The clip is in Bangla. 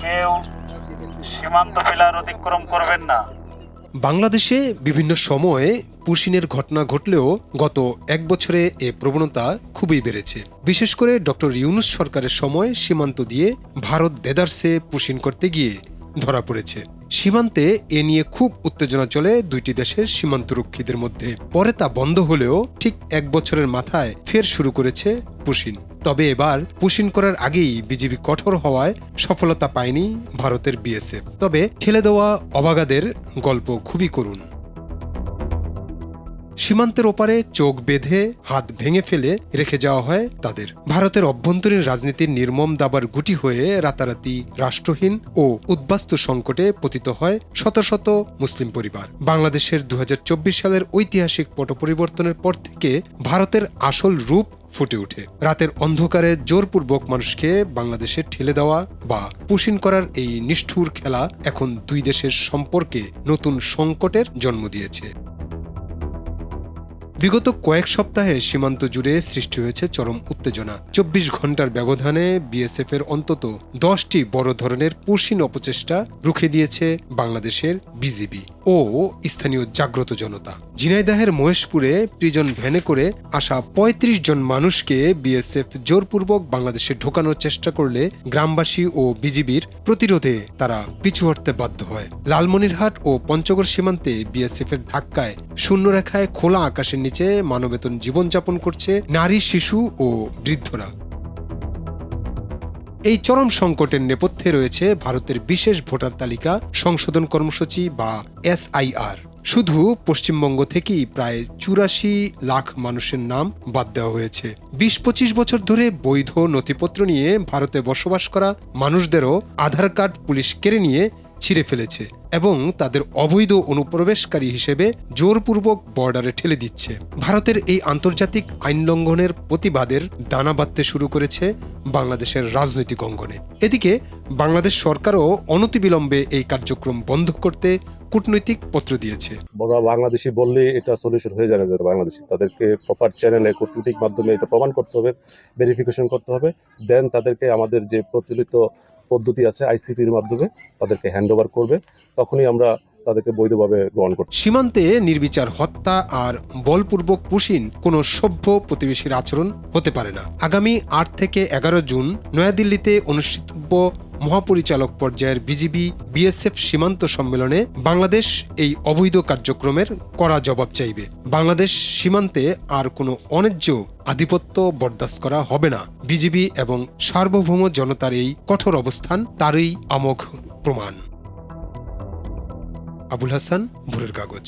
কেউ সীমান্ত পিলার অতিক্রম করবেন না। বাংলাদেশে বিভিন্ন সময়ে পুশিনের ঘটনা ঘটলেও গত এক বছরে এ প্রবণতা খুবই বেড়েছে। বিশেষ করে ডক্টর ইউনূস সরকারের সময় সীমান্ত দিয়ে ভারত দেদারসে পুশিন করতে গিয়ে ধরা পড়েছে। সীমান্তে এ নিয়ে খুব উত্তেজনা চলে দুইটি দেশের সীমান্তরক্ষীদের মধ্যে। পরে তা বন্ধ হলেও ঠিক এক বছরের মাথায় ফের শুরু করেছে পুশিন। তবে এবার পুশিন করার আগেই বিজিবি কঠোর হওয়ায় সফলতা পায়নি ভারতের বিএসএফ। তবে ঠেলে দেওয়া অবাগাদের গল্প খুবই করুণ। সীমান্তের ওপারে চোখ বেঁধে হাত ভেঙে ফেলে রেখে যাওয়া হয় তাদের। ভারতের অভ্যন্তরীণ রাজনীতির নির্মম দাবার গুটি হয়ে রাতারাতি রাষ্ট্রহীন ও উদ্বাস্তু সংকটে পতিত হয় শত শত মুসলিম পরিবার। বাংলাদেশের ২০২৪ সালের ঐতিহাসিক পট পরিবর্তনের পর থেকে ভারতের আসল রূপ ফুটে ওঠে। রাতের অন্ধকারে জোরপূর্বক মানুষকে বাংলাদেশে ঠেলে দেওয়া বা পুশিন করার এই নিষ্ঠুর খেলা এখন দুই দেশের সম্পর্কে নতুন সংকটের জন্ম দিয়েছে। বিগত কয়েক সপ্তাহে সীমান্ত জুড়ে সৃষ্টি হয়েছে চরম উত্তেজনা। ২৪ ঘন্টার ব্যবধানে বিএসএফ এর অন্তত ১০টি বড় ধরনের পুশিন অপচেষ্টা রুখে দিয়েছে বাংলাদেশের বিজিবি ও স্থানীয় জাগ্রত জনতা। ঝিনাইদহের মহেশপুরে প্রিজন ভ্যানে করে আসা ৩৫ জন মানুষকে বিএসএফ জোরপূর্বক বাংলাদেশে ঢোকানোর চেষ্টা করলে গ্রামবাসী ও বিজিবির প্রতিরোধে তারা পিছু হটতে বাধ্য হয়। লালমনিরহাট ও পঞ্চগড় সীমান্তে বিএসএফ এর ধাক্কায় শূন্যরেখায় খোলা আকাশের নিচে মানবেতন জীবনযাপন করছে নারী, শিশু ও বৃদ্ধরা। এই চরম সংকটের নেপথ্যে রয়েছে ভারতের বিশেষ ভোটার তালিকা সংশোধন কর্মসূচি বা SIR। শুধু পশ্চিমবঙ্গ থেকেই প্রায় ৮৪ লাখ মানুষের নাম বাদ দেওয়া হয়েছে। ২০-২৫ বছর ধরে বৈধ নথিপত্র নিয়ে ভারতে বসবাস করা মানুষদেরও আধার কার্ড পুলিশ কেড়ে নিয়ে ছিঁড়ে ফেলেছে এবং তাদের অবৈধ অনুপ্রবেশকারী হিসেবে জোরপূর্বক বর্ডারে ঠেলে দিচ্ছে। ভারতের এই আন্তর্জাতিক আইন লঙ্ঘনের প্রতিবাদের দানা বাঁধতে শুরু করেছে বাংলাদেশের রাজনৈতিক অঙ্গনে। এদিকে বাংলাদেশ সরকারও অনতিবিলম্বে এই কার্যক্রম বন্ধ করতে কূটনৈতিক পত্র দিয়েছে। বাংলাদেশি বললে এটা সলিউশন হয়ে যাবে। বাংলাদেশি তাদেরকে প্রপার চ্যানেলে কূটনৈতিক মাধ্যমে এটা প্রমাণ করতে হবে, ভেরিফিকেশন করতে হবে, দেন তাদেরকে আমাদের যে প্রচলিত পদ্ধতি আছে ICPর মাধ্যমে তাদেরকে হ্যান্ড ওভার করবে, তখনই আমরা তাদেরকে বৈধভাবে গ্রহণ করব। সীমান্তে নির্বিচার হত্যা আর বলপূর্বক পুশিন কোনো সভ্য প্রতিবেশীর আচরণ হতে পারে না। আগামী ৮ থেকে ১১ জুন নয়াদিল্লিতে অনুষ্ঠিতব্য মহাপরিচালক পর্যায়ের বিজিবি বিএসএফ সীমান্ত সম্মেলনে বাংলাদেশ এই অবৈধ কার্যক্রমের কড়া জবাব চাইবে। বাংলাদেশ সীমান্তে আর কোনো অন্যায্য আধিপত্য বরদাস্ত করা হবে না। বিজিবি এবং সার্বভৌম জনতার এই কঠোর অবস্থান তারই আমোঘ প্রমাণ। আবুল হাসান, ভোরের কাগজ।